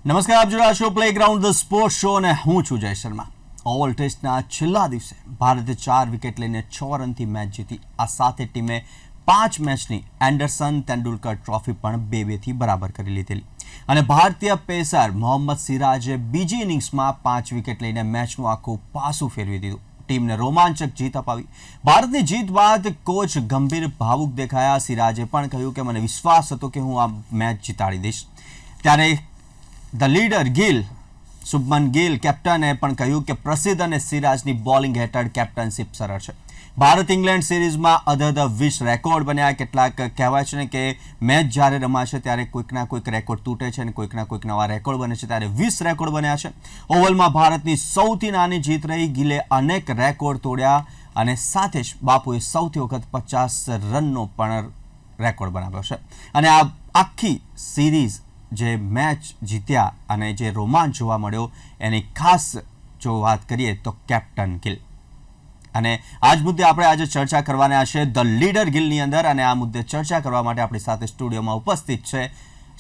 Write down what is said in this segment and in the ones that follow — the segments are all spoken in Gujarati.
નમસ્કાર, આપ જોઈ રહ્યા છો પ્લેગ્રાઉન્ડ ધ સ્પોર્ટ્સ શો અને હું છું જય શર્મા. ઓવલ ટેસ્ટના છેલ્લા દિવસે ભારતે 4 વિકેટ લઈને 6 રનથી મેચ જીતી. આ સાથે ટીમે 5 મેચની એન્ડરસન તેંડુલકર ટ્રોફી પણ 2-2થી બરાબર કરી લીધેલી. અને ભારતીય પેસર મોહમ્મદ સિરાજે બીજી ઇનિંગ્સમાં 5 વિકેટ લઈને મેચનું આખું પાસું ફેરવી દીધું. ટીમને રોમાંચક જીત અપાવી. ભારતની જીત બાદ કોચ ગંભીર ભાવુક દેખાયા. સિરાજે પણ કહ્યું કે મને વિશ્વાસ હતો કે હું આ મેચ જીતાડી દઈશ. ત્યારે ધ લીડર ગિલ, શુભમન ગિલ કેપ્ટને પણ કહ્યું કે પ્રસિદ્ધ અને સિરાજની બોલિંગ હેઠળ કેપ્ટનશીપ સરળ છે. ભારત ઇંગ્લેન્ડ સિરીઝમાં અધધ 20 રેકોર્ડ બન્યા. કેટલાક કહેવાય છે ને કે મેચ જ્યારે રમાશે ત્યારે કોઈકના કોઈક રેકોર્ડ તૂટે છે અને કોઈકના કોઈક નવા રેકોર્ડ બને છે. ત્યારે 20 રેકોર્ડ બન્યા છે. ઓવલમાં ભારતની સૌથી નાની જીત રહી. ગિલે અનેક રેકોર્ડ તોડ્યા અને સાથે જ બાપુએ સૌથી વખત 50 રનનો પણ રેકોર્ડ બનાવ્યો છે. અને આ આખી સિરીઝ જે મેચ જીત્યા અને જે રોમાંચ જોવા મળ્યો એની ખાસ જો વાત કરીએ તો કેપ્ટન ગિલ. અને આ જ મુદ્દે આપણે આજે ચર્ચા કરવાના છે ધ લીડર ગિલની અંદર. અને આ મુદ્દે ચર્ચા કરવા માટે આપણી સાથે સ્ટુડિયોમાં ઉપસ્થિત છે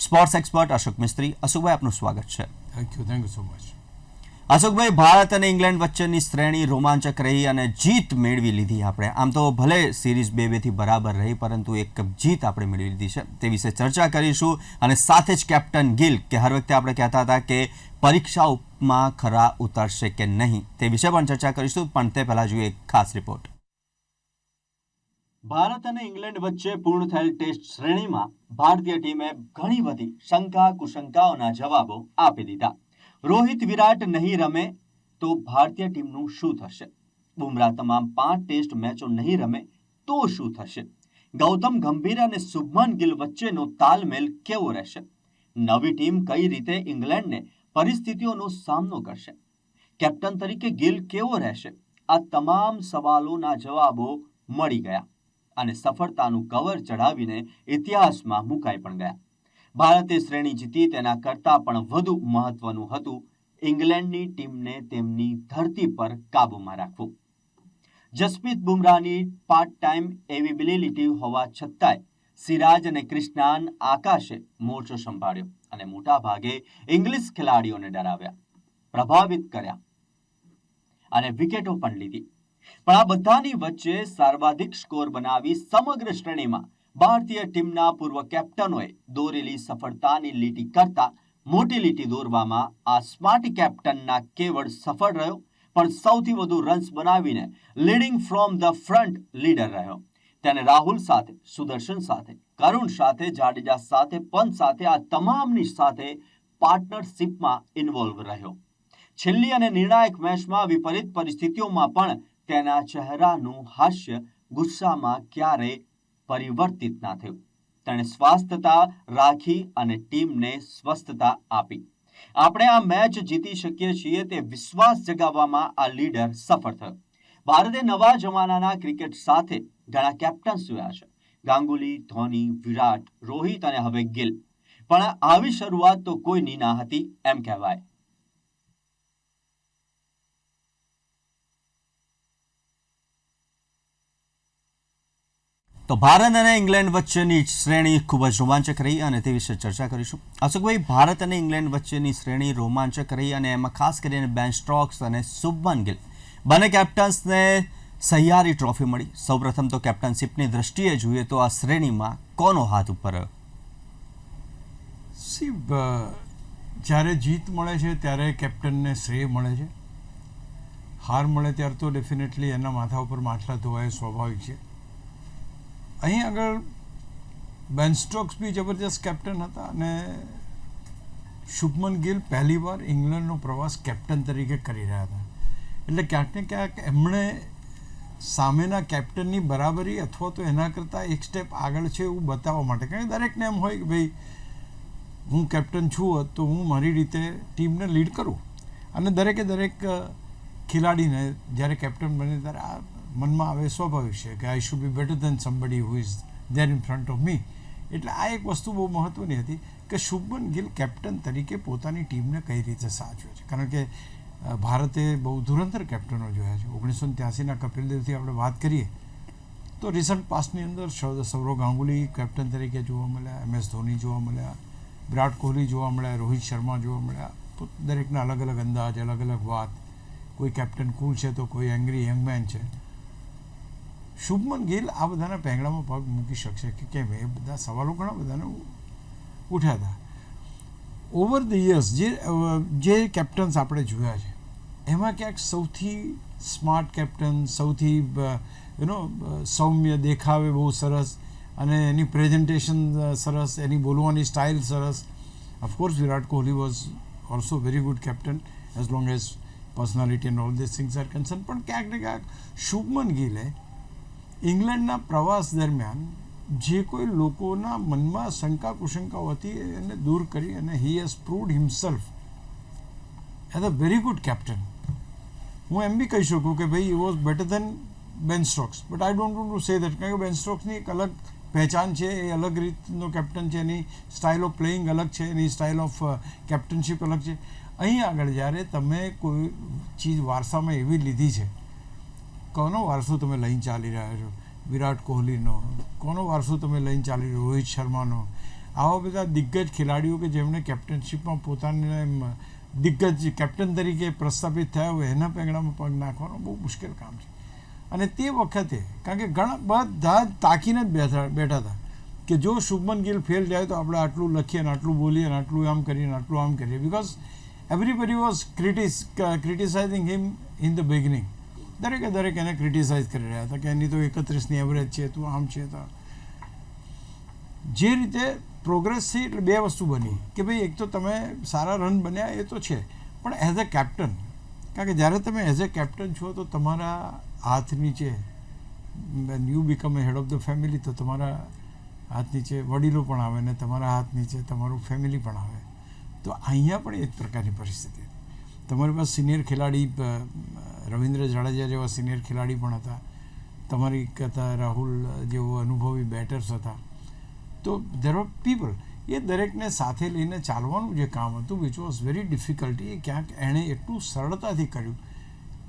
સ્પોર્ટ્સ એક્સપર્ટ અશોક મિસ્ત્રી. અશોકભાઈ, આપનું સ્વાગત છે. Thank you so much. Ashokbhai, Bharat અને ઇંગ્લેન્ડ વચ્ચેની શ્રેણી રોમાંચક રહી અને જીત મેળવી લીધી આપણે. આમ તો ભલે સિરીઝ 2-2થી બરાબર રહી, પરંતુ એક જીત આપણે મેળવી લીધી છે. તે વિશે ચર્ચા કરીશું. અને સાથે જ કેપ્ટન ગિલ, કે હર વખતે આપણે કહેતા હતા કે પરીક્ષાઓમાં ખરા ઉતરશે કે નહીં, તે વિશે પણ ચર્ચા કરીશું. પણ તે પહેલા જોઈએ એક ખાસ રિપોર્ટ. ભારત અને ઇંગ્લેન્ડ વચ્ચે પૂર્ણ થયેલ ટેસ્ટ શ્રેણીમાં ભારતીય ટીમે ઘણી બધી શંકા કુશંકાઓના જવાબો આપી દીધા. રોહિત વિરાટ નહીં રમે તો ભારતીય ટીમનું શું થશે? બુમરાહ તમામ 5 ટેસ્ટ મેચો નહીં રમે તો શું થશે? ગૌતમ ગંભીર અને શુભમન ગિલ વચ્ચેનો તાલમેલ કેવો રહેશે? નવી ટીમ કઈ રીતે ઇંગ્લેન્ડને પરિસ્થિતિઓનો સામનો કરશે? કેપ્ટન તરીકે ગિલ કેવો રહેશે? આ તમામ સવાલોના જવાબો મળી ગયા અને સફળતાનું કવર ચડાવીને ઇતિહાસમાં મુકાઈ પણ ગયા. ભારતે શ્રેણી જીતી તેના કરતાં પણ વધુ મહત્વનું હતું ઇંગ્લેન્ડની ટીમને તેમની ધરતી પર કાબૂમાં રાખવું. જસપ્રીત બુમરાહની પાર્ટ ટાઈમ એવેબિલિટી હોવા છતાંય સિરાજ અને કૃષ્ણાન આકાશે મોરચો સંભાળ્યો અને મોટા ભાગે ઇંગ્લિશ ખેલાડીઓને ડરાવ્યા, પ્રભાવિત કર્યા અને વિકેટો પણ લીધી. પણ આ બધાની વચ્ચે સર્વાધિક સ્કોર બનાવી સમગ્ર શ્રેણીમાં ભારતીય ટીમના પૂર્વ કેપ્ટનોએ દોરેલી સફળતાની લીટી કરતા મોટી લીટી દોરવામાં આ સ્માર્ટ કેપ્ટનના કેવળ સફળ રહ્યો, પણ સૌથી વધુ રન્સ બનાવીને leading from the front leader રહ્યો. તેને રાહુલ સાથે, સુદર્શન સાથે, કરુણ સાથે, જાડેજા સાથે, પંત સાથે, આ તમામની સાથે પાર્ટનરશિપમાં ઇન્વોલ્વ રહ્યો. છેલ્લી અને નિર્ણાયક મેચમાં વિપરીત પરિસ્થિતિઓમાં પણ તેના ચહેરાનું હાસ્ય ગુસ્સામાં ક્યારેય પરિવર્તિત ના થયું. તેણે સ્વાસ્થ્યતા રાખી અને ટીમને સ્વસ્થતા આપી. આપણે આ મેચ જીતી શકીએ છીએ તે વિશ્વાસ જગાવવામાં આ લીડર સફળ થયો. ભારતે નવા જમાનાના ક્રિકેટ સાથે ઘણા કેપ્ટન્સ જોયા છે. ગાંગુલી, ધોની, વિરાટ, રોહિત અને હવે ગિલ. પણ આવી શરૂઆત તો કોઈની ના હતી એમ કહેવાય. તો ભારત અને ઇંગ્લેન્ડ વચ્ચેની શ્રેણી ખૂબ જ રોમાંચક રહી અને તે વિશે ચર્ચા કરીશું. અશોકભાઈ, ભારત અને ઇંગ્લેન્ડ વચ્ચેની શ્રેણી રોમાંચક રહી અને એમાં ખાસ કરીને બેન સ્ટોક્સ અને શુભમન ગિલ બંને કેપ્ટન્સને સહિયારી ટ્રોફી મળી. સૌપ્રથમ તો કેપ્ટનશીપની દ્રષ્ટિએ જોઈએ તો આ શ્રેણીમાં કોનો હાથ ઉપર રહ્યો? જ્યારે જીત મળે છે ત્યારે કેપ્ટનને શ્રેય મળે છે. હાર મળે ત્યારે તો ડેફિનેટલી એના માથા ઉપર માટલા ધોવાય સ્વાભાવિક છે. અહીં આગળ બેન સ્ટોક્સ બી જબરજસ્ત કેપ્ટન હતા અને શુભમન ગિલ પહેલીવાર ઇંગ્લેન્ડનો પ્રવાસ કેપ્ટન તરીકે કરી રહ્યા હતા. એટલે ક્યાંક ને ક્યાંક એમણે સામેના કેપ્ટનની બરાબરી અથવા તો એના કરતાં એક સ્ટેપ આગળ છે એવું બતાવવા માટે, કારણ કે દરેકને એમ હોય કે ભાઈ હું કેપ્ટન છું તો હું મારી રીતે ટીમને લીડ કરું. અને દરેક ખેલાડીને જ્યારે કેપ્ટન બને ત્યારે આ મનમાં આવે સ્વાભાવિક છે કે I should be better than somebody who is there in front of me. એટલે આ એક વસ્તુ બહુ મહત્ત્વની હતી કે શુભમન ગિલ કેપ્ટન તરીકે પોતાની ટીમને કઈ રીતે સાચવે છે. કારણ કે ભારતે બહુ ધુરંધર કેપ્ટનો જોયા છે. 1983ના કપિલ દેવથી આપણે વાત કરીએ તો રિસન્ટ પાસ્ટની અંદર સૌરવ ગાંગુલી કેપ્ટન તરીકે જોવા મળ્યા, MS ધોની જોવા મળ્યા, વિરાટ કોહલી જોવા મળ્યા, રોહિત શર્મા જોવા મળ્યા. તો દરેકના અલગ અલગ અંદાજ, અલગ અલગ વાત. કોઈ કેપ્ટન કૂલ છે તો કોઈ એંગ્રી યંગમેન છે. શુભમન ગિલ આ બધાના પેંગડામાં પગ મૂકી શકશે કે કેમ, એ બધા સવાલો ઘણા બધાને ઉઠ્યા હતા. ઓવર ધ યર્સ જે કેપ્ટન્સ આપણે જોયા છે એમાં ક્યાંક સૌથી સ્માર્ટ કેપ્ટન, સૌથી સૌમ્ય દેખાવે, બહુ સરસ, અને એની પ્રેઝન્ટેશન સરસ, એની બોલવાની સ્ટાઇલ સરસ. Of course Virat Kohli was also very good captain as long as personality and all this things are concern. પણ ક્યાંક ને ક્યાંક શુભમન ગિલે ઇંગ્લેન્ડના પ્રવાસ દરમિયાન જે કોઈ લોકોના મનમાં શંકા કુશંકાઓ હતી એને દૂર કરી અને he has proved himself as a very good captain. હું એમ બી કહી શકું કે ભાઈ he was better than Ben Stokes, but I don't want to say that, કારણ કે બેન સ્ટોક્સની એક અલગ પહેચાન છે, એ અલગ રીતનો કેપ્ટન છે, એની સ્ટાઇલ ઓફ પ્લેઇંગ અલગ છે, એની સ્ટાઇલ ઓફ કેપ્ટનશીપ અલગ છે. અહીં આગળ જ્યારે તમે કોઈ ચીજ વારસામાં એવી લીધી છે, કોનો વારસો તમે લઈને ચાલી રહ્યા છો? વિરાટ કોહલીનો. કોનો વારસો તમે લઈને ચાલી રહ્યો? રોહિત શર્માનો. આવા બધા દિગ્ગજ ખેલાડીઓ કે જેમણે કેપ્ટનશીપમાં પોતાને દિગ્ગજ કેપ્ટન તરીકે પ્રસ્થાપિત થયા હોય એના પેંગડામાં પગ નાખવાનો બહુ મુશ્કેલ કામ છે. અને તે વખતે કારણ કે ઘણા બધા તાકીને જ બેઠા હતા કે જો શુભમન ગિલ ફેલ જાય તો આપણે આટલું લખીએ ને આટલું બોલીએ ને આટલું આમ કરીએ ને આટલું આમ કરીએ, because everybody was criticising him in the beginning. દરેક એને ક્રિટિસાઇઝ કરી રહ્યા હતા કે એની તો 31ની એવરેજ છે, તું આમ છે. તો જે રીતે પ્રોગ્રેસ થઈ એટલે બે વસ્તુ બની કે ભાઈ એક તો તમે સારા રન બન્યા એ તો છે, પણ એઝ અ કેપ્ટન, કારણ કે જ્યારે તમે એઝ અ કેપ્ટન છો તો તમારા હાથ નીચે when you become a head of the family તો તમારા હાથ નીચે વડીલો પણ આવે ને તમારા હાથ નીચે તમારું ફેમિલી પણ આવે. તો અહીંયા પણ એ જ પ્રકારની પરિસ્થિતિ હતી. તમારી પાસે સિનિયર ખેલાડી રવિન્દ્ર જાડેજા જેવા સિનિયર ખેલાડી પણ હતા, તમારી કરતાં રાહુલ જેવો અનુભવી બેટર્સ હતા. તો દેર આર પીપલ, એ દરેકને સાથે લઈને ચાલવાનું જે કામ હતું વિચ વોઝ વેરી ડિફિકલ્ટ, એ ક્યાંક એણે એટલું સરળતાથી કર્યું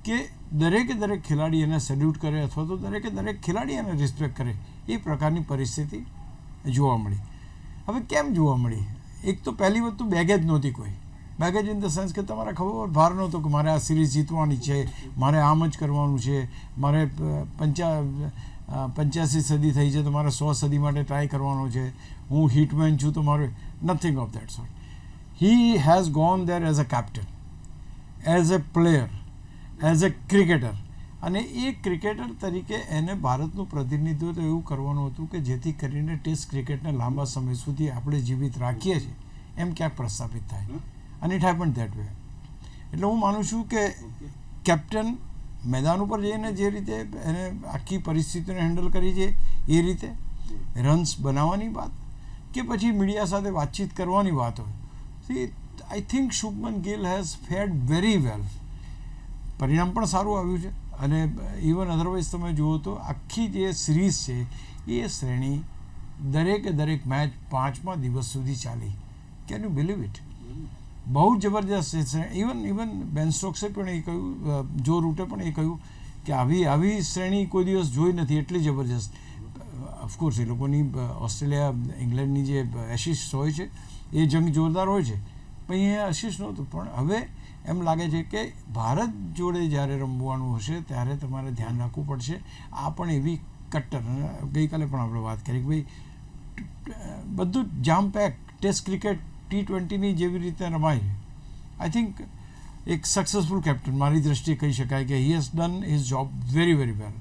કે દરેક ખેલાડી એને સેલ્યુટ કરે અથવા તો દરેક ખેલાડી એને રિસ્પેક્ટ કરે, એ પ્રકારની પરિસ્થિતિ જોવા મળી. હવે કેમ જોવા મળી? એક તો પહેલી વસ્તુ બેગેજ નહોતી કોઈ. બેગેજ ઇન ધ સેન્સ કે તમારે ખબર ભાર નહોતો કે મારે આ સિરીઝ જીતવાની છે, મારે આમ જ કરવાનું છે, મારે 85 સદી થઈ છે તો મારે 100 સદી માટે ટ્રાય કરવાનો છે, હું હિટમેન છું તો મારે nothing of that sort. He has gone there as a captain, as a player, as a cricketer. અને એ ક્રિકેટર તરીકે એને ભારતનું પ્રતિનિધિત્વ એવું કરવાનું હતું કે જેથી કરીને ટેસ્ટ ક્રિકેટને લાંબા સમય સુધી આપણે જીવિત રાખીએ છીએ એમ ક્યાંક પ્રસ્થાપિત થાય. અને ઇટ હેપન ધેટ વે. એટલે હું માનું છું કે કેપ્ટન મેદાન ઉપર જઈને જે રીતે એને આખી પરિસ્થિતિને હેન્ડલ કરી છે, એ રીતે રન્સ બનાવવાની વાત કે પછી મીડિયા સાથે વાતચીત કરવાની વાત હોય, see I think Shubman Gill has fared very well. પરિણામ પણ સારું આવ્યું છે. અને ઇવન અધરવાઇઝ તમે જુઓ તો આખી જે સિરીઝ છે એ શ્રેણી દરેક મેચ 5મા દિવસ સુધી ચાલી. Can you believe it? બહુ જબરજસ્ત છે. ઇવન બેન સ્ટોક્સે પણ એ કહ્યું, જો રૂટે પણ એ કહ્યું કે આવી શ્રેણી કોઈ દિવસ જોઈ નથી, એટલી જબરજસ્ત. ઓફકોર્સ એ લોકોની ઓસ્ટ્રેલિયા ઇંગ્લેન્ડની જે એશિસ હોય છે એ જંગ જોરદાર હોય છે, પણ એ આશીષ નહોતું. પણ હવે એમ લાગે છે કે ભારત જોડે જ્યારે રમવાનું હશે ત્યારે તમારે ધ્યાન રાખવું પડશે. આ પણ એવી કટ્ટર, ગઈકાલે પણ આપણે વાત કરી કે ભાઈ બધું જામ પેક ટેસ્ટ ક્રિકેટ T20ની જેવી રીતે રમાય છે. આઈ થિંક એક સક્સેસફુલ કેપ્ટન મારી દ્રષ્ટિએ કહી શકાય કે he has done his job very very well.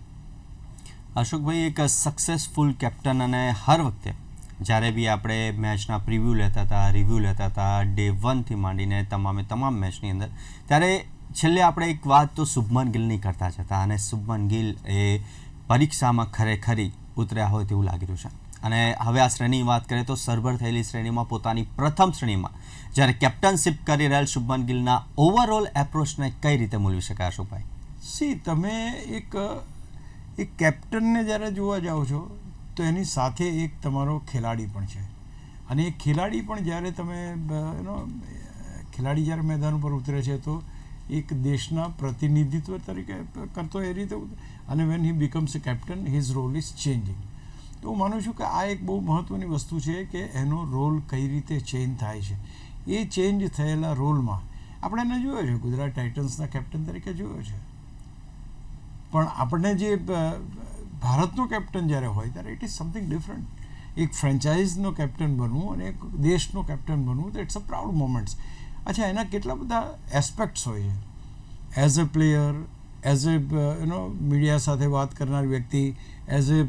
Ashokbhai, એક સક્સેસફુલ કેપ્ટન, અને હર વખતે જ્યારે બી આપણે મેચના પ્રિવ્યૂ લેતા હતા, રિવ્યૂ લેતા હતા, ડે 1થી માંડીને તમામ મેચની અંદર, ત્યારે છેલ્લે આપણે એક વાત તો શુભમન ગિલની કરતા જ હતા. અને શુભમન ગિલ એ પરીક્ષામાં ખરેખરી ઉતર્યા હોય તેવું લાગી રહ્યું છે. અને હવે આ શ્રેણીની વાત કરીએ તો સરભર થયેલી શ્રેણીમાં પોતાની પ્રથમ શ્રેણીમાં જ્યારે કેપ્ટનશીપ કરી રહેલ શુભમન ગિલના ઓવરઓલ એપ્રોચને કઈ રીતે મૂલવી શકાય અશોકભાઈ? સી તમે એક કેપ્ટનને જ્યારે જોવા જાઓ છો તો એની સાથે એક તમારો ખેલાડી પણ છે. અને એ ખેલાડી પણ જ્યારે તમે ખેલાડી જ્યારે મેદાન ઉપર ઉતરે છે તો એક દેશના પ્રતિનિધિત્વ તરીકે કરતો એ રીતે, અને when he becomes a captain his role is changing. તો હું માનું છું કે આ એક બહુ મહત્ત્વની વસ્તુ છે કે એનો રોલ કઈ રીતે ચેન્જ થાય છે. એ ચેન્જ થયેલા રોલમાં આપણે એને જોયો છે, ગુજરાત ટાઇટન્સના કેપ્ટન તરીકે જોયો છે, પણ આપણને જે ભારતનો કેપ્ટન જ્યારે હોય ત્યારે ઇટ ઇઝ સમથિંગ ડિફરન્ટ. એક ફ્રેન્ચાઇઝનો કેપ્ટન બનવું અને એક દેશનો કેપ્ટન બનવું તો ઇટ્સ અ પ્રાઉડ મોમેન્ટ્સ. અચ્છા, એના કેટલા બધા એસ્પેક્ટ્સ હોય છે. As a player, as a media સાથે વાત કરનાર વ્યક્તિ, એઝ એ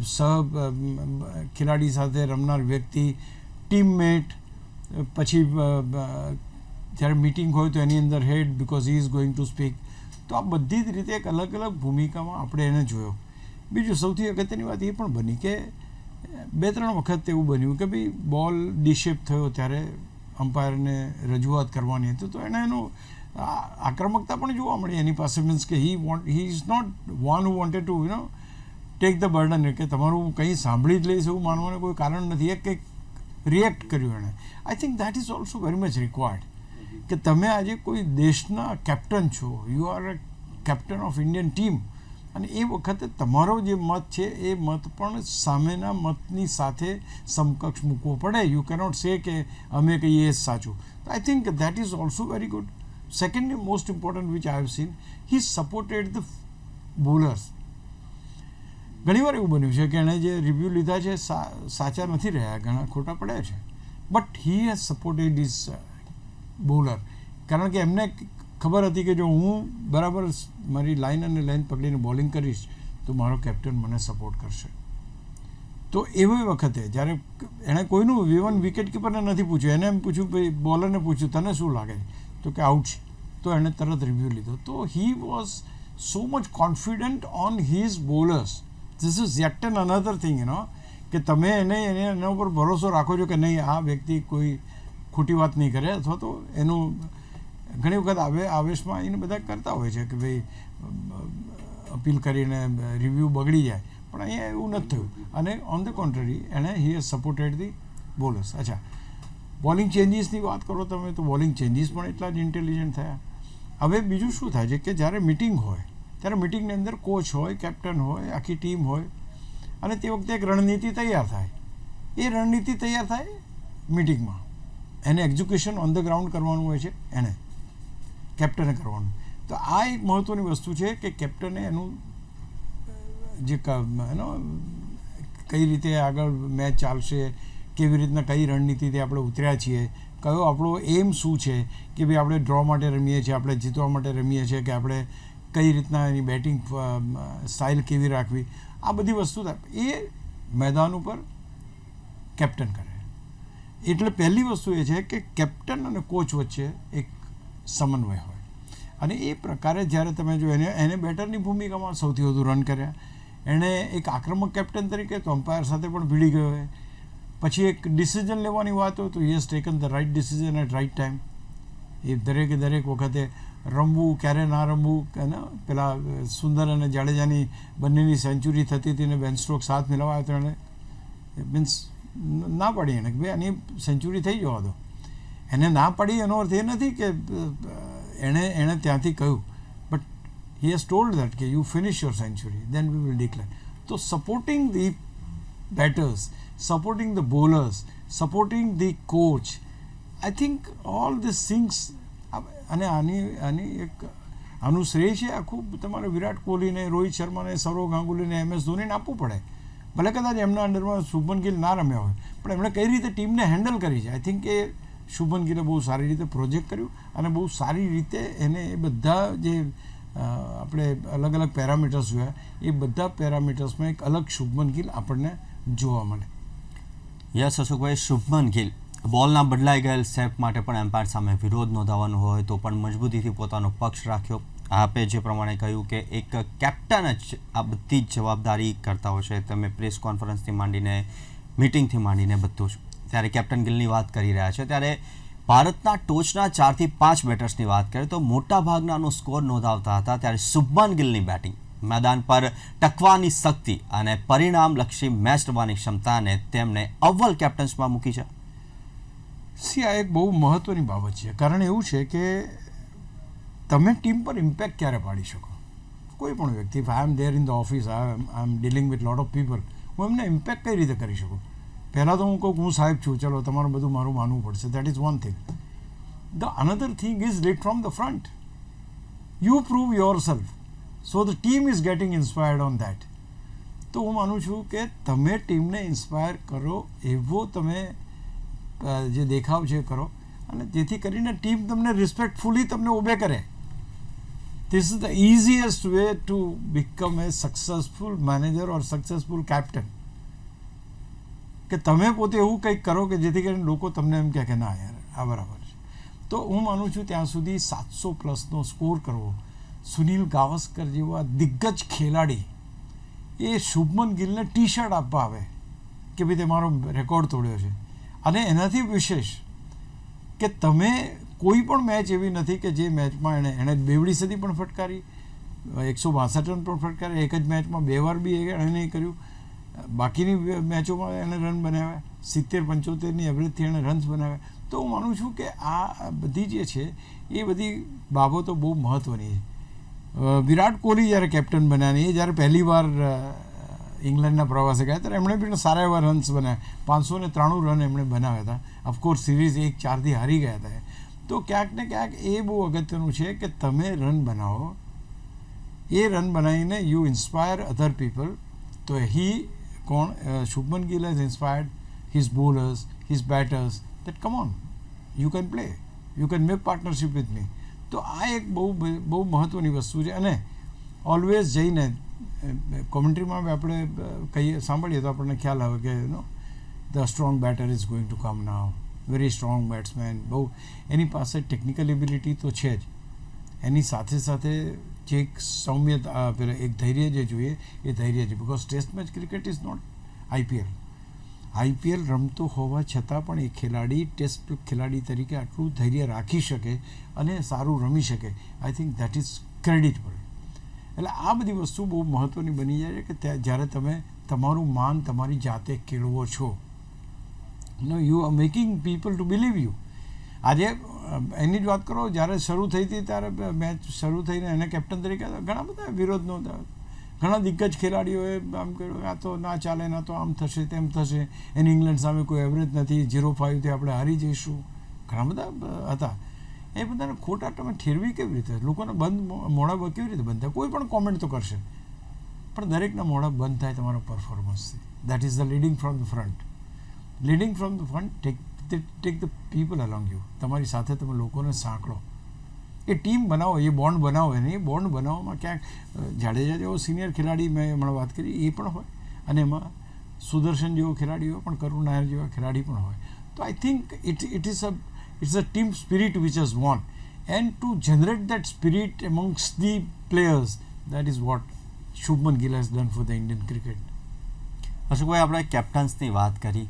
ખેલાડી સાથે રમનાર વ્યક્તિ, ટીમમેટ, પછી જ્યારે મિટિંગ હોય તો એની અંદર head because he is going to speak. તો આ બધી જ રીતે એક અલગ અલગ ભૂમિકામાં આપણે એને જોયો. બીજું સૌથી અગત્યની વાત એ પણ બની કે 2-3 વખત એવું બન્યું કે ભાઈ બોલ ડિશેપ થયો ત્યારે અમ્પાયરને રજૂઆત કરવાની હતી, તો એને એનું આક્રમકતા પણ જોવા મળી એની પાસે. મીન્સ કે he is not one who wanted to take the burden, કે તમારું કંઈ સાંભળી જ લઈશ એવું માનવાનું કોઈ કારણ નથી. એક કંઈક રિએક્ટ કર્યું એણે. આઈ think that is also very much required કે તમે આજે કોઈ દેશના કેપ્ટન છો, you are a captain of Indian team, અને એ વખતે તમારો જે મત છે એ મત પણ સામેના મતની સાથે સમકક્ષ મૂકવો પડે. યુ કેનોટ સે કે અમે કહીએ સાચું. આઈ think that is also very good. Secondly, most important which I have seen, he supported the bowlers. ઘણીવાર એવું બન્યું છે કે એણે જે રિવ્યૂ લીધા છે સાચા નથી રહ્યા, ઘણા ખોટા પડ્યા છે, but he has supported his bowler. કારણ કે એમને ખબર હતી કે જો હું બરાબર મારી લાઇન અને લેન્થ પકડીને બોલિંગ કરીશ તો મારો કેપ્ટન મને સપોર્ટ કરશે. તો એવી વખતે જ્યારે એણે કોઈનું ઇવન વિકેટ કીપરને નથી પૂછ્યું, એને એમ પૂછ્યું, ભાઈ બોલરને પૂછ્યું તને શું લાગે તો કે આઉટ છે, તો એણે તરત રિવ્યૂ લીધો. તો he was so much confident on his bowlers. This is yet an another thing કે તમે એના ઉપર ભરોસો રાખો છો કે નહીં આ વ્યક્તિ કોઈ ખોટી વાત નહીં કરે, અથવા તો એનું ઘણી વખત આવેશમાં એને બધા કરતા હોય છે કે ભાઈ અપીલ કરીને રિવ્યૂ બગડી જાય, પણ અહીંયા એવું નથી થયું. અને ઓન ધ કોન્ટ્રરી એણે he has supported the bowlers. અચ્છા, બોલિંગ ચેન્જીસની વાત કરો તમે, તો બોલિંગ ચેન્જીસ પણ એટલા જ ઇન્ટેલિજન્ટ થયા. હવે બીજું શું થાય છે કે જ્યારે મિટિંગ હોય ત્યારે મિટિંગની અંદર કોચ હોય, કેપ્ટન હોય, આખી ટીમ હોય, અને તે વખતે એક રણનીતિ તૈયાર થાય. એ રણનીતિ તૈયાર થાય મિટિંગમાં. એને એક્ઝિક્યુશન ઓન ધ ગ્રાઉન્ડ કરવાનું હોય છે, એને કેપ્ટને કરવાનું. તો આ એક મહત્ત્વની વસ્તુ છે કે કેપ્ટને એનું જે કઈ રીતે આગળ મેચ ચાલશે, કેવી રીતના કઈ રણનીતિથી આપણે ઉતર્યા છીએ, કયો આપણો એમ શું છે કે ભાઈ આપણે ડ્રો માટે રમીએ છીએ, આપણે જીતવા માટે રમીએ છીએ, કે આપણે કઈ રીતના એની બેટિંગ સ્ટાઇલ કેવી રાખવી, આ બધી વસ્તુ એ મેદાન ઉપર કેપ્ટન કરે. એટલે પહેલી વસ્તુ એ છે કે કેપ્ટન અને કોચ વચ્ચે એક સમન્વય હોય, અને એ પ્રકારે જ્યારે તમે જો એને બેટરની ભૂમિકામાં સૌથી વધુ રન કર્યા, એણે એક આક્રમક કેપ્ટન તરીકે તો અમ્પાયર સાથે પણ ભીડી ગયો હોય. પછી એક ડિસિઝન લેવાની વાત હોય તો he has taken the right decision at right time. એ દરેક વખતે રમવું ક્યારે ના રમવું, પેલા સુંદર અને જાડેજાની બંનેની સેન્ચુરી થતી હતી ને બેન સ્ટ્રોક 7 મિલાવ્યા તો એણે મીન્સ ના પાડી એને કે ભાઈ આની સેન્ચુરી થઈ જવા દો. એને ના પાડી એનો અર્થ એ નથી કે એણે ત્યાંથી કહ્યું, but he has told that કે you finish your century then we will declare. તો supporting the batters, supporting the bowlers, supporting the coach, I think all these things. અને આનું શ્રેય છે આખું તમારે વિરાટ કોહલીને, રોહિત શર્માને, સૌરવ ગાંગુલીને, MS ધોનીને આપવું પડે. ભલે કદાચ એમના અંડરમાં શુભમન ગિલ ના રમ્યા હોય, પણ એમણે કઈ રીતે ટીમને હેન્ડલ કરી છે, આઈ થિંક એ શુભમન ગિલે બહુ સારી રીતે પ્રોજેક્ટ કર્યું, અને બહુ સારી રીતે એને એ બધા જે આપણે અલગ અલગ પેરામીટર્સ જોયા, એ બધા પેરામીટર્સમાં એક અલગ શુભમન ગિલ આપણને જોવા મળે. યસ અશોકભાઈ, શુભમન ગિલ બોલના બદલાઈ ગયેલ શેપ માટે પણ એમ્પાયર સામે વિરોધ નોંધાવવાનો હોય તો પણ મજબૂતીથી પોતાનો પક્ષ રાખ્યો. આપે જે પ્રમાણે કહ્યું કે એક કેપ્ટન જ આ બધી જ જવાબદારી કરતા હોય છે, તમે પ્રેસ કોન્ફરન્સથી માંડીને મિટિંગથી માંડીને બધું જ. ત્યારે કેપ્ટન ગિલની વાત કરી રહ્યા છે, ત્યારે ભારતના ટોચના 4 થી 5 બેટર્સની વાત કરીએ તો મોટા ભાગનાનો સ્કોર નોંધાવતા હતા, ત્યારે શુભમન ગિલની બેટિંગ મેદાન પર ટકવાની શક્તિ અને પરિણામલક્ષી મેચ રમવાની ક્ષમતાને તેમણે અવ્વલ કેપ્ટન્સમાં મૂકી છે. આ એક બહુ મહત્ત્વની બાબત છે, કારણ એવું છે કે તમે ટીમ પર ઇમ્પેક્ટ ક્યારે પાડી શકો. કોઈ પણ વ્યક્તિ, I am there in the office, I am dealing with lot of people, હું એમને ઇમ્પેક્ટ કઈ રીતે કરી શકું? પહેલાં તો હું કહું હું સાહેબ છું, ચલો તમારું બધું મારું માનવું પડશે. That is one thing. The another thing is lead from the front. You prove yourself. So the team is getting inspired on that. તો હું માનું છું કે તમે ટીમને ઇન્સ્પાયર કરો, એવો તમે જે દેખાવ છે કરો, અને જેથી કરીને ટીમ તમને રિસ્પેક્ટફુલી તમને ઊભે કરે. This is the easiest way to become a successful manager or successful captain. કે તમે પોતે એવું કંઈક કરો કે જેથી કરીને લોકો તમને એમ કહે કે ના યાર આ બરાબર છે. તો હું માનું છું ત્યાં સુધી 700+ સ્કોર કરવો, સુનિલ ગાવસ્કર જેવા દિગ્ગજ ખેલાડી એ શુભમન ગિલને ટી શર્ટ આપવા આવે કે ભાઈ તે મારો રેકોર્ડ તોડ્યો છે. અને એનાથી વિશેષ કે તમે કોઈ પણ મેચ એવી નથી કે જે મેચમાં એણે બેવડી સદી પણ ફટકારી, 162 રન પણ ફટકારી, એક જ મેચમાં 2 વાર બી એણે નહીં કર્યું. બાકીની મેચોમાં એણે રન બનાવ્યા, 70-75ની એવરેજથી એણે રન્સ બનાવ્યા. તો હું માનું છું કે આ બધી જે છે એ બધી બાબતો બહુ મહત્ત્વની છે. વિરાટ કોહલી જ્યારે કેપ્ટન બન્યા ને એ જ્યારે પહેલી વાર ઇંગ્લેન્ડના પ્રવાસે ગયા ત્યારે એમણે પણ સારા એવા રન્સ બનાવ્યા, 593 રન એમણે બનાવ્યા હતા. ઓફકોર્સ સિરીઝ 1-4થી હારી ગયા હતા. તો ક્યાંક ને ક્યાંક એ બહુ અગત્યનું છે કે તમે રન બનાવો, એ રન બનાવીને યુ ઇન્સ્પાયર અધર પીપલ. તો Shubman Gill has inspired his bowlers, his betters that come on, you can play, you can make partnership with me. તો આ એક બહુ મહત્ત્વની વસ્તુ છે. અને ઓલવેઝ જઈને કોમેન્ટ્રીમાં આપણે કહીએ સાંભળીએ તો આપણને ખ્યાલ આવે કે the strong batter is going to come now, very strong batsman. બહુ એની પાસે ટેકનિકલ એબિલિટી તો છે જ, એની સાથે સાથે જે એક સૌમ્યતા, એક ધૈર્ય જે જોઈએ એ ધૈર્ય છે. Because test match cricket is not IPL રમતો હોવા છતાં પણ એ ખેલાડી ટેસ્ટ ખેલાડી તરીકે આટલું ધૈર્ય રાખી શકે અને સારું રમી શકે, આઈ થિંક દેટ ઇઝ ક્રેડિટેબલ. એટલે આ બધી વસ્તુ બહુ મહત્ત્વની બની જાય છે કે જ્યારે તમે તમારું માન તમારી જાતે કેળવો છો, you are making people two believe you. આજે એની જ વાત કરો, જ્યારે શરૂ થઈ હતી ત્યારે મેચ શરૂ થઈને એને કેપ્ટન તરીકે ઘણા બધા વિરોધ નહોતા, ઘણા દિગ્ગજ ખેલાડીઓએ આમ કહ્યું આ તો ના ચાલે, ના તો આમ થશે તેમ થશે, એની ઇંગ્લેન્ડ સામે કોઈ એવરેજ નથી, 0-5થી આપણે હારી જઈશું, ઘણા બધા હતા. એ બધાને ખોટા તમે ઠેરવી કેવી રીતે? લોકોને મોઢા કેવી રીતે બંધ થાય? કોઈ પણ કોમેન્ટ તો કરશે, પણ દરેકના મોઢા બંધ થાય તમારા પરફોર્મન્સથી. That is the leading from the front. Leading from the front, take the people along you. તમારી સાથે તમે લોકોને સાંકળો, એ ટીમ બનાવો, એ બોન્ડ બનાવો. અને એ બોન્ડ બનાવવામાં ક્યાંક જાડેજા જેવો સિનિયર ખેલાડી મેં હમણાં વાત કરી એ પણ હોય, અને એમાં સુદર્શન જેવો ખેલાડી હોય, પણ કરુણ નાયર જેવા ખેલાડી પણ હોય. તો I think it's a team spirit which has won, and to generate that spirit amongst the players, that is what Shubman Gill has done for the Indian cricket. અશોકભાઈ, આપણે કેપ્ટન્સની વાત કરી,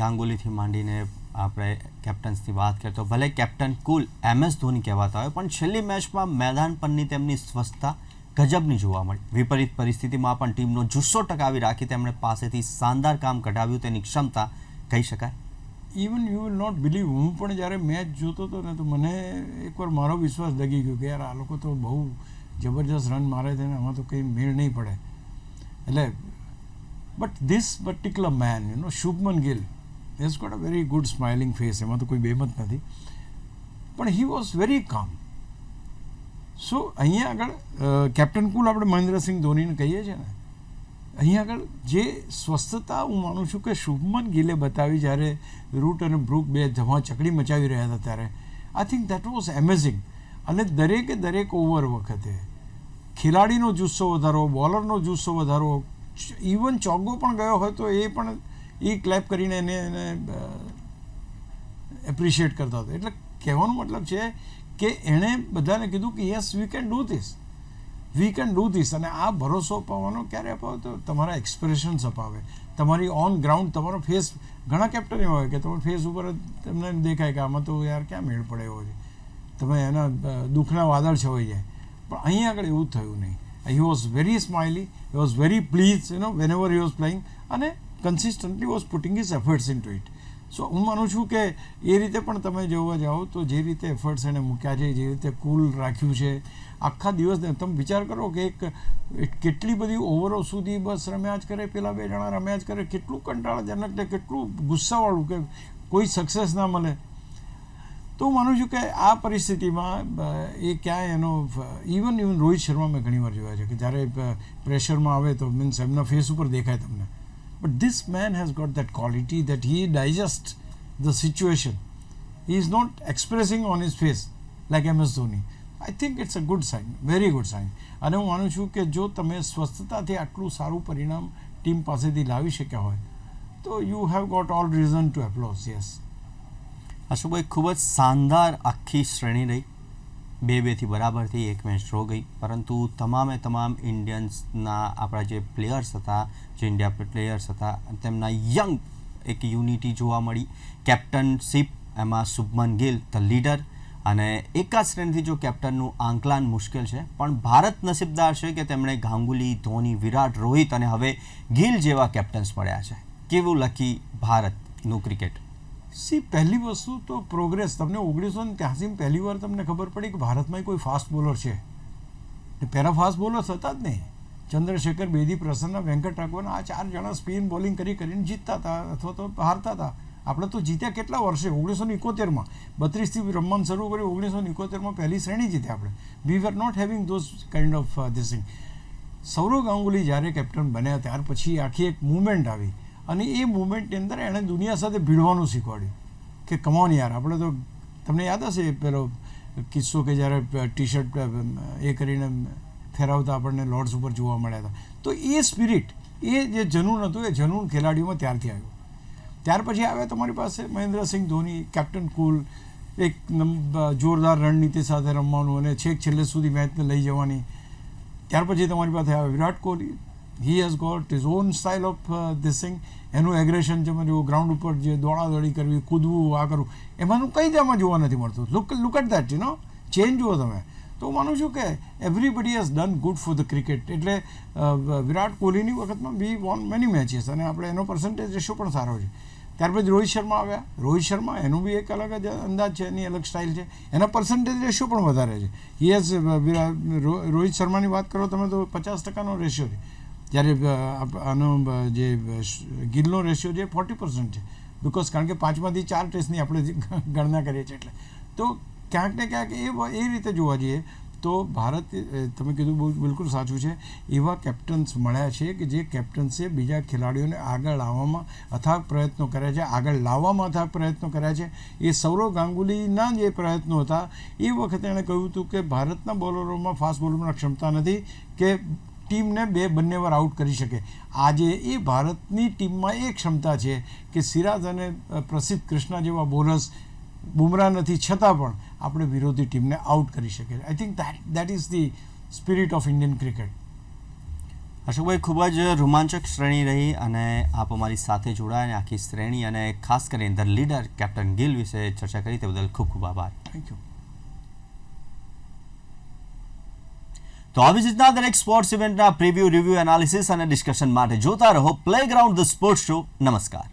ગાંગુલીથી માંડીને આપણે કેપ્ટન્સની વાત કરીએ તો ભલે કેપ્ટન કુલ MS ધોની કહેવાતા હોય, પણ છેલ્લી મેચમાં મેદાન પરની તેમની સ્વસ્થતા ગજબની જોવા મળી. વિપરીત પરિસ્થિતિમાં પણ ટીમનો જુસ્સો ટકાવી રાખી તેમણે પાસેથી શાનદાર કામ કઢાવ્યું, તેની ક્ષમતા કહી શકાય. Even you will not believe, હું પણ જ્યારે મેચ જોતો હતો ને તો મને એકવાર મારો વિશ્વાસ ડગી ગયો કે યાર આ લોકો તો બહુ જબરજસ્ત રન મારે છે ને આમાં તો કંઈ મેળ નહીં પડે. એટલે but this particular man, Shubman Gill has got a very good smiling face, એમાં તો કોઈ બેમત નથી, પણ હી વોઝ વેરી કામ. સો અહીંયા આગળ કેપ્ટન કુલ આપણે મહેન્દ્રસિંહ ધોનીને કહીએ છીએ ને, અહીંયા આગળ જે સ્વસ્થતા હું માનું છું કે શુભમન ગિલે બતાવી જ્યારે રૂટ અને બ્રુક બે ધમાચકડી મચાવી રહ્યા હતા ત્યારે, આઈ થિંક દેટ વોઝ એમેઝિંગ. અને દરેક ઓવર વખતે ખેલાડીનો જુસ્સો વધારો, બોલરનો જુસ્સો વધારો, ઇવન ચોગ્ગો પણ ગયો હોય તો એ પણ એ ક્લેપ કરીને એને એપ્રિશિએટ કરતા હતા. એટલે કહેવાનો મતલબ છે કે એણે બધાને કીધું કે yes we can do this. અને આ ભરોસો અપાવવાનો ક્યારે અપાવે તો તમારા એક્સપ્રેશન્સ અપાવે, તમારી ઓન ગ્રાઉન્ડ તમારો ફેસ. ઘણા કેપ્ટન એવા હોય કે તમારા ફેસ ઉપર તમને દેખાય કે આમાં તો યાર ક્યાં મેળ પડે એવો છે, તમે એના દુઃખના વાદળ છવાઈ જાય. પણ અહીંયા આગળ એવું થયું નહીં. He was very smiley, he was very please, whenever he was playing, અને consistently was putting his efforts into it. So હું માનું છું કે એ રીતે પણ તમે જોવા જાઓ તો જે રીતે એફર્ટ્સ એણે મૂક્યા છે, જે રીતે કુલ રાખ્યું છે આખા દિવસ, તમે વિચાર કરો કે કેટલી બધી ઓવરો સુધી બસ રમ્યા જ કરે, પેલા 2 જણા રમ્યા જ કરે, કેટલું કંટાળાજનક ને કેટલું ગુસ્સાવાળું કે કોઈ સક્સેસ ના મળે. તો હું માનું છું કે આ પરિસ્થિતિમાં એ ક્યાંય એનો ઇવન રોહિત શર્મા મેં ઘણીવાર જોયા છે કે જ્યારે પ્રેશરમાં આવે તો મીન્સ એમના ફેસ ઉપર દેખાય તમને. But this man has got that quality that he digests the situation. He is not expressing on his face like MS Dhoni. I think it's a good sign, very good sign. અને હું માનું છું કે જો તમે સ્વસ્થતાથી આટલું સારું પરિણામ ટીમ પાસેથી લાવી શક્યા હોય તો you have got all reason to applause. Yes Ashokbhai, ખૂબ જ શાનદાર આખી શ્રેણી રહી. 2-2થી બરાબર થઈ, 1 મેચ ડ્રો ગઈ, પરંતુ તમામે તમામ ઇન્ડિયન્સના આપણા જે પ્લેયર્સ હતા, જે ઇન્ડિયા પ્લેયર્સ હતા, તેમના યંગ એક યુનિટી જોવા મળી. કેપ્ટનશીપ એમાં શુભમન ગિલ ધ લીડર, અને એકા શ્રેણીથી જો કેપ્ટનનું આંકલાન મુશ્કેલ છે, પણ ભારત નસીબદાર છે કે તેમણે ગાંગુલી, ધોની, વિરાટ, રોહિત અને હવે ગિલ જેવા કેપ્ટન્સ મળ્યા છે. કેવું લકી ભારતનું ક્રિકેટ. પહેલી વસ્તુ તો પ્રોગ્રેસ. તમને 1983 પહેલી વાર તમને ખબર પડી કે ભારતમાં કોઈ ફાસ્ટ બોલર છે. પહેલાં ફાસ્ટ બોલર્સ હતા જ નહીં. ચંદ્રશેખર, બેદી, પ્રસન્ન, વેંકટ રાઘવન, આ 4 જણા સ્પિન બોલિંગ કરીને જીતતા હતા અથવા તો હારતા હતા. આપણે તો જીત્યા કેટલા વર્ષે? 1971માં 32થી રમવાનું શરૂ કર્યું, 1971માં પહેલી શ્રેણી જીત્યા આપણે. We were not having those kind of this thing. Saurav Ganguly જ્યારે કેપ્ટન બન્યા ત્યાર પછી આખી એક મૂવમેન્ટ આવી, અને એ મૂવમેન્ટની અંદર એણે દુનિયા સાથે ભીડવાનું શીખવાડ્યું કે કમોન યાર. આપણે તો તમને યાદ હશે પેલો કિસ્સો કે જ્યારે ટી શર્ટ એ કરીને ફેરવતા આપણને લોર્ડ્સ ઉપર જોવા મળ્યા હતા. તો એ સ્પિરિટ, એ જે જનૂન હતું, એ જનૂન ખેલાડીઓમાં ત્યારથી આવ્યું. ત્યાર પછી આવ્યા તમારી પાસે મહેન્દ્રસિંહ ધોની, કેપ્ટન કુલ, એક જોરદાર રણનીતિ સાથે રમવાનું અને છેક છેલ્લે સુધી મેચને લઈ જવાની. ત્યાર પછી તમારી પાસે આવ્યા Virat Kohli. He has got his own style of this thing. એનું એગ્રેશન તમે જો ગ્રાઉન્ડ ઉપર જે દોડાદોડી કરવી, કૂદવું, આ કરવું, એમાંનું કંઈ જ આમાં જોવા નથી મળતું. લુક એટ દેટ, ચેન્જ જુઓ તમે. તો હું માનું છું કે everybody has done good for the cricket. એટલે વિરાટ કોહલીની વખતમાં વી વોન મેની મેચીસ અને આપણે એનો પર્સન્ટેજ રેશિયો પણ સારો છે. ત્યાર પછી રોહિત શર્મા આવ્યા. રોહિત શર્મા એનું બી એક અલગ જ અંદાજ છે, એની અલગ સ્ટાઇલ છે, એના પર્સન્ટેજ રેશિયો પણ વધારે છે. હી હેઝ રોહિત શર્માની વાત કરો તમે તો 50%નો રેશિયો છે, જ્યારે આનો જે ગિલનો રેશિયો છે 40% છે. બિકોઝ કારણ કે 5માંથી 4 ટેસ્ટની આપણે ગણના કરીએ છીએ. એટલે તો ક્યાંક ને ક્યાંક એ રીતે જોવા જઈએ તો ભારત, તમે કીધું બિલકુલ સાચું છે, એવા કેપ્ટન્સ મળ્યા છે કે જે કેપ્ટન્સે બીજા ખેલાડીઓને આગળ લાવવામાં અથાગ પ્રયત્નો કર્યા છે, આગળ લાવવામાં અથાગ પ્રયત્નો કર્યા છે. એ સૌરવ ગાંગુલીના જે પ્રયત્નો હતા એ વખતે એણે કહ્યું હતું કે ભારતના બોલરોમાં, ફાસ્ટ બોલરોમાં ક્ષમતા નથી કે ટીમને બંને વાર આઉટ કરી શકે. આજે એ ભારતની ટીમમાં એ ક્ષમતા છે કે સિરાજ અને પ્રસિદ્ધ કૃષ્ણા જેવા બોલર્સ, બુમરાહ નથી છતાં પણ આપણે વિરોધી ટીમને આઉટ કરી શકીએ. I think that is the spirit of Indian cricket. Ashokbhai, ખૂબ જ રોમાંચક શ્રેણી રહી અને આપ અમારી સાથે જોડાયા અને આખી શ્રેણી અને ખાસ કરીને ધ લીડર કેપ્ટન ગિલ વિશે ચર્ચા કરી, તે બદલ ખૂબ ખૂબ આભાર. Thank you. તો આવી જ રીતના દરેક સ્પોર્ટ્સ ઇવેન્ટના પ્રિવ્યૂ, રિવ્યૂ, એનાલિસિસ અને ડિસ્કશન માટે જોતા રહો પ્લેગ્રાઉન્ડ ધ સ્પોર્ટ્સ શો. નમસ્કાર.